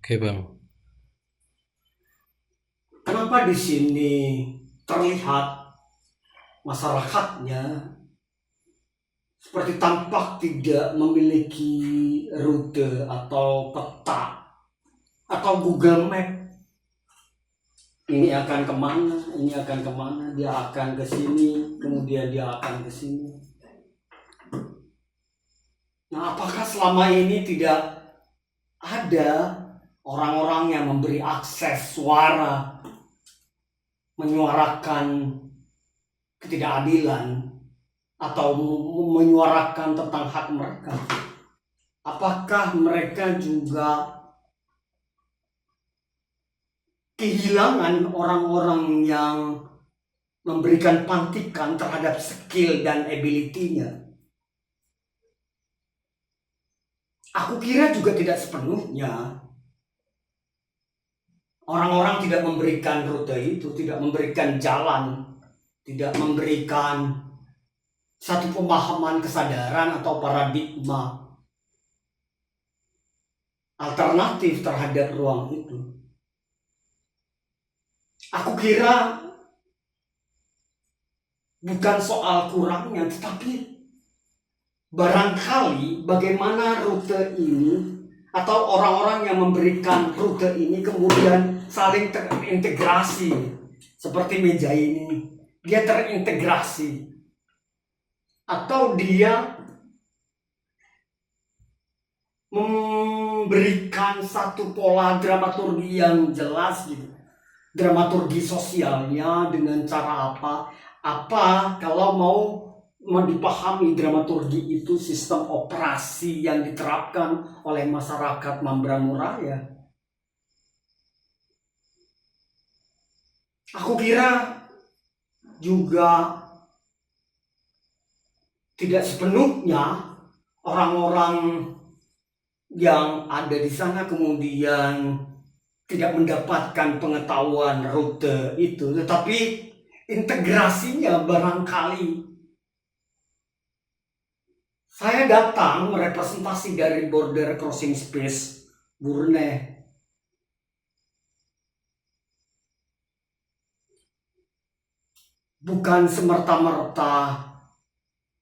Oke bang. Kenapa di sini terlihat masyarakatnya seperti tampak tidak memiliki rute atau peta atau Google Map? Ini akan kemana, ini akan kemana, dia akan ke sini, kemudian dia akan ke sini. Nah, apakah selama ini tidak ada orang-orang yang memberi akses suara, menyuarakan ketidakadilan atau menyuarakan tentang hak mereka? Apakah mereka juga kehilangan orang-orang yang memberikan pantikan terhadap skill dan ability-nya? Aku kira juga tidak sepenuhnya. Orang-orang tidak memberikan rute itu, tidak memberikan jalan, tidak memberikan satu pemahaman, kesadaran atau paradigma alternatif terhadap ruang itu. Aku kira bukan soal kurangnya, tetapi barangkali bagaimana rute ini atau orang-orang yang memberikan rute ini kemudian saling terintegrasi. Seperti meja ini, dia terintegrasi. Atau dia memberikan satu pola dramaturgi yang jelas gitu. Dramaturgi sosialnya dengan cara apa? Apa kalau mau dipahami dramaturgi itu sistem operasi yang diterapkan oleh masyarakat Mambramo-Raya. Aku kira juga tidak sepenuhnya orang-orang yang ada di sana kemudian tidak mendapatkan pengetahuan rute itu, tetapi integrasinya barangkali. Saya datang merepresentasi dari Border Crossing Space Burne. Bukan semerta-merta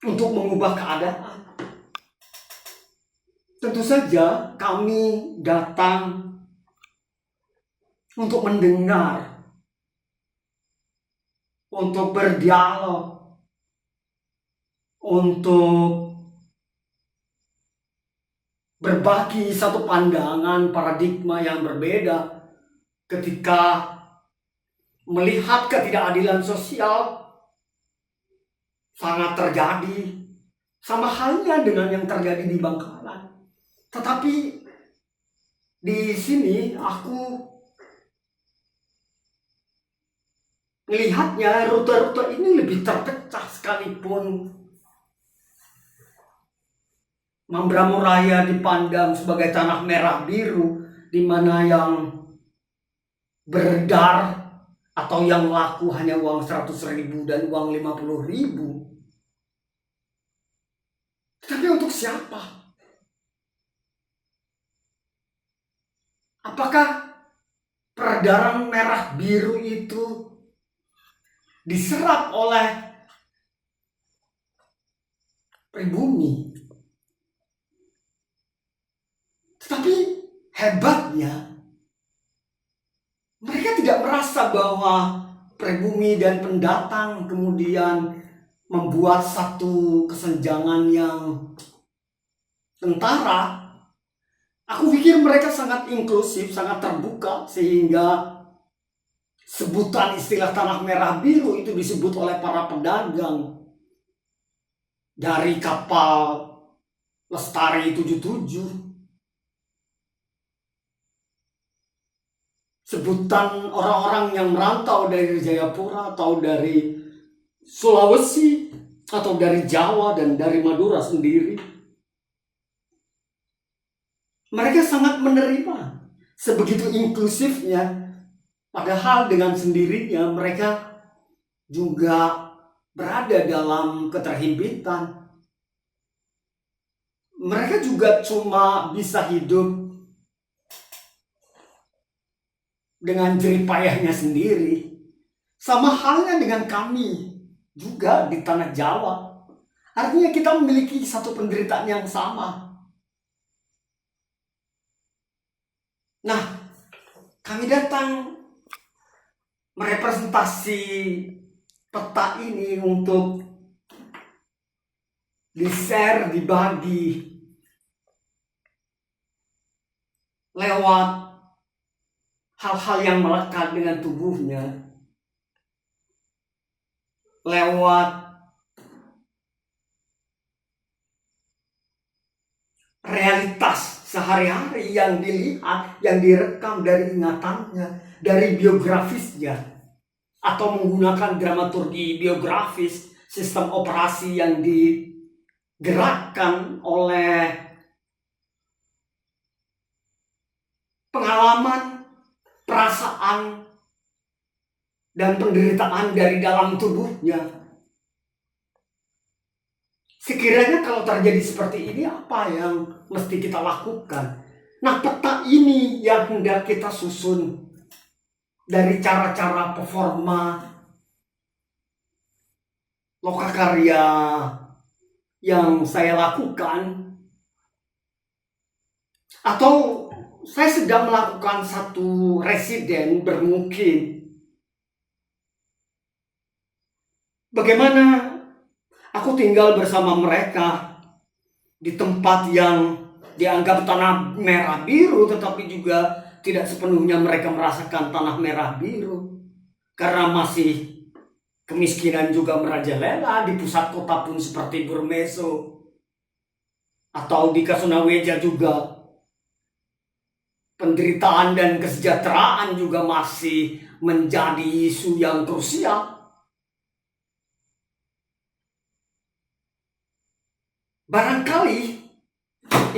untuk mengubah keadaan. Tentu saja kami datang untuk mendengar, untuk berdialog, untuk berbagi satu pandangan paradigma yang berbeda ketika melihat ketidakadilan sosial sangat terjadi, sama halnya dengan yang terjadi di Bangkalan. Tetapi di sini aku melihatnya rute-rute ini lebih terpecah sekalipun Mambramo-Raya dipandang sebagai tanah merah biru, di mana yang beredar atau yang laku hanya uang 100.000 dan uang 50.000. Tapi untuk siapa? Apakah peredaran merah biru itu diserap oleh pribumi? Tetapi hebatnya, mereka tidak merasa bahwa pribumi dan pendatang kemudian membuat satu kesenjangan yang tentara. Aku pikir mereka sangat inklusif, sangat terbuka, sehingga sebutan istilah tanah merah biru itu disebut oleh para pedagang dari kapal Lestari 77. Sebutan orang-orang yang merantau dari Jayapura atau dari Sulawesi atau dari Jawa dan dari Madura sendiri. Mereka sangat menerima, sebegitu inklusifnya, padahal dengan sendirinya mereka juga berada dalam keterhimpitan. Mereka juga cuma bisa hidup dengan jeripayahnya sendiri. Sama halnya dengan kami juga di tanah Jawa. Artinya kita memiliki satu penderitaan yang sama. Nah, kami datang merepresentasi peta ini untuk di-share, dibagi lewat hal-hal yang melekat dengan tubuhnya, lewat realitas sehari-hari yang dilihat, yang direkam dari ingatannya, dari biografisnya, atau menggunakan dramaturgi biografis, sistem operasi yang digerakkan oleh pengalaman, perasaan, dan penderitaan dari dalam tubuhnya. Sekiranya kalau terjadi seperti ini, apa yang mesti kita lakukan? Nah, peta ini yang hendak kita susun dari cara-cara performa lokakarya yang saya lakukan, atau saya sedang melakukan satu residen bermukim. Bagaimana aku tinggal bersama mereka di tempat yang dianggap tanah merah biru, tetapi juga tidak sepenuhnya mereka merasakan tanah merah biru. Karena masih kemiskinan juga merajalela di pusat kota pun seperti Burmeso atau di Kasunaweja juga. Penderitaan dan kesejahteraan juga masih menjadi isu yang krusial. Barangkali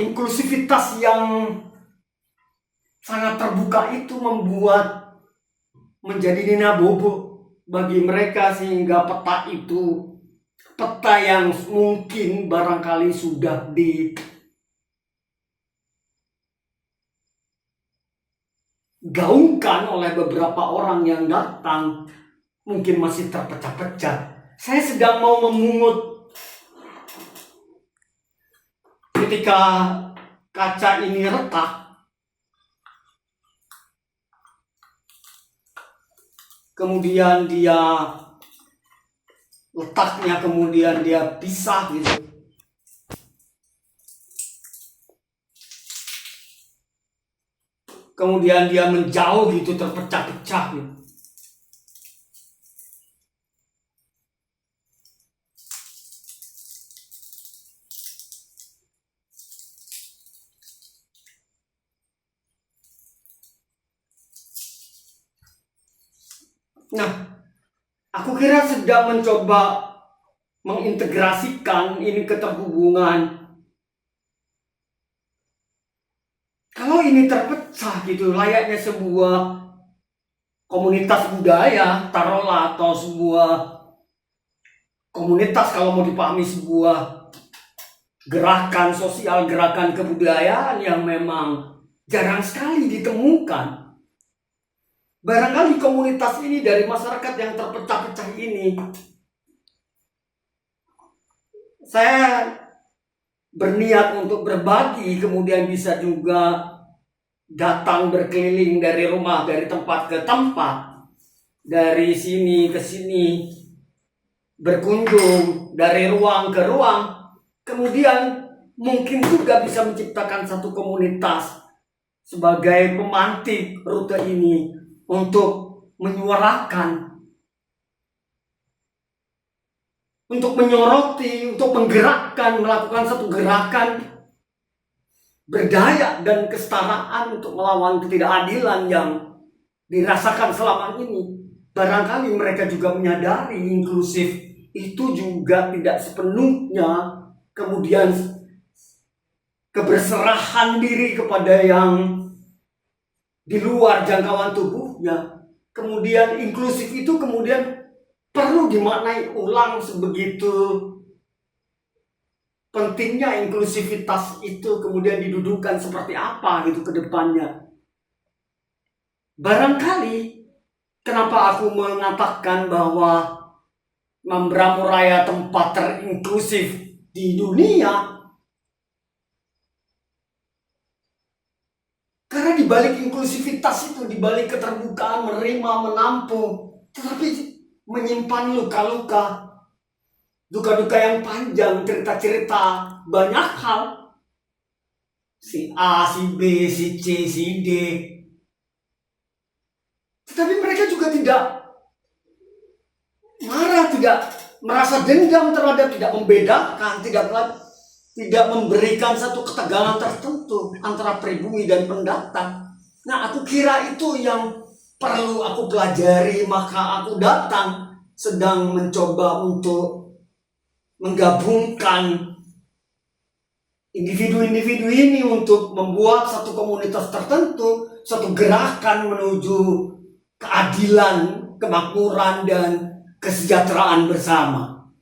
inklusivitas yang sangat terbuka itu membuat menjadi nina bobo bagi mereka, sehingga peta itu, peta yang mungkin barangkali sudah digaungkan oleh beberapa orang yang datang, mungkin masih terpecah-pecah. Saya sedang mau memungut ketika kaca ini retak, kemudian dia letaknya, kemudian dia pisah gitu. Kemudian dia menjauh gitu, terpecah-pecah gitu. Nah, aku kira sedang mencoba mengintegrasikan ini keterhubungan. Kalau ini terpecah gitu, layaknya sebuah komunitas budaya, taruhlah, atau sebuah komunitas, kalau mau dipahami sebuah gerakan sosial, gerakan kebudayaan yang memang jarang sekali ditemukan. Barangkali komunitas ini dari masyarakat yang terpecah-pecah ini, saya berniat untuk berbagi, kemudian bisa juga datang berkeliling dari rumah, dari tempat ke tempat, dari sini ke sini, berkunjung dari ruang ke ruang, kemudian mungkin juga bisa menciptakan satu komunitas sebagai pemantik rute ini untuk menyuarakan, untuk menyoroti, untuk menggerakkan, melakukan satu gerakan berdaya dan kesetaraan untuk melawan ketidakadilan yang dirasakan selama ini. Barangkali mereka juga menyadari inklusif itu juga tidak sepenuhnya kemudian keberserahan diri kepada yang di luar jangkauan tubuhnya. Kemudian inklusif itu kemudian perlu dimaknai ulang sebegitu pentingnya inklusivitas itu kemudian didudukan seperti apa gitu ke depannya. Barangkali kenapa aku mengatakan bahwa Mambramo Raya tempat terinklusif di dunia, karena di balik inklusivitas itu, di balik keterbukaan, menerima, menampung, tetapi menyimpan luka-luka, duka-duka yang panjang, cerita-cerita, banyak hal. Si A, si B, si C, si D. Tetapi mereka juga tidak marah, tidak merasa dendam terhadap, tidak membedakan, tidak memberikan satu ketegangan tertentu antara pribumi dan pendatang. Nah, aku kira itu yang perlu aku pelajari, maka aku datang sedang mencoba untuk menggabungkan individu-individu ini untuk membuat satu komunitas tertentu, satu gerakan menuju keadilan, kemakmuran, dan kesejahteraan bersama.